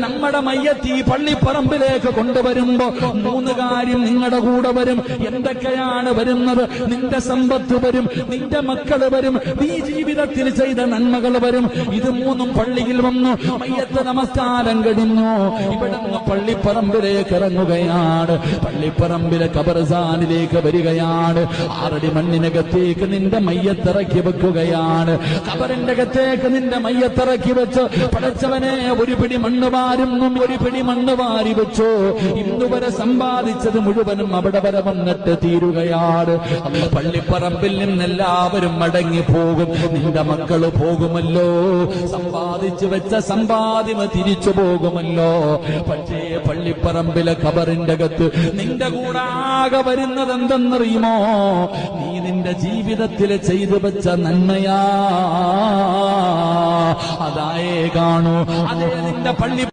നമ്മുടെ മയ്യത്ത് ഈ പള്ളിപ്പറമ്പിലേക്ക് കൊണ്ടുവരുമ്പോ 3 കാര്യം നിങ്ങളുടെ കൂടെ വരും. എന്തൊക്കെയാണ് വരുന്നത്? നിന്റെ സമ്പത്ത് വരും, നിന്റെ മക്കള് വരും, നീ ജീവിതത്തിൽ ചെയ്ത നന്മകൾ വരും. ഇത് 3ഉം പള്ളിയിൽ വന്നു. മയ്യത്ത് നമസ്കാരം കഴിഞ്ഞു. ഇവിടുന്ന് പള്ളിപ്പറമ്പിലേക്ക് ഇറങ്ങുകയാണ്. പള്ളിപ്പറമ്പിലെ ഖബർസ്ഥാനിലേക്ക് വരികയാണ്. 6 അടി മണ്ണിനകത്തേക്ക് നിന്റെ മയ്യത്തിറക്കി വെക്കുകയാണ്. ഖബറിന്റെ അകത്തേക്ക് നിന്റെ മയ്യത്തിറക്കി വെച്ച് പടച്ചവനെ ഒരു പിടി മണ്ണ് വാരുന്നു, ഒരു പിടി മണ്ണ് വാരി വെച്ചു. ഇന്നുവരെ സമ്പാദിച്ചത് മുഴുവനും അവിടെ വരെ വന്നിട്ട് തീരുകയാണ്. അന്ന് പള്ളിപ്പറമ്പിൽ നിന്നെല്ലാവരും മടങ്ങിപ്പോകും. നിന്റെ മക്കള് പോകുമല്ലോ, സമ്പാദിച്ചു വെച്ച സമ്പാദ്യം തിരിച്ചു പോകുമല്ലോ. പക്ഷേ പള്ളിപ്പറമ്പിലെ ഖബറിന്റെ അകത്ത് നിന്റെ കൂടെ ആകെ വരുന്നത് എന്തെന്നറിയുമോ? നീ നിന്റെ ജീവിതത്തിൽ ചെയ്തു വെച്ച നന്മയാ. അതായേ കാണൂ. അതേ നിന്റെ പള്ളി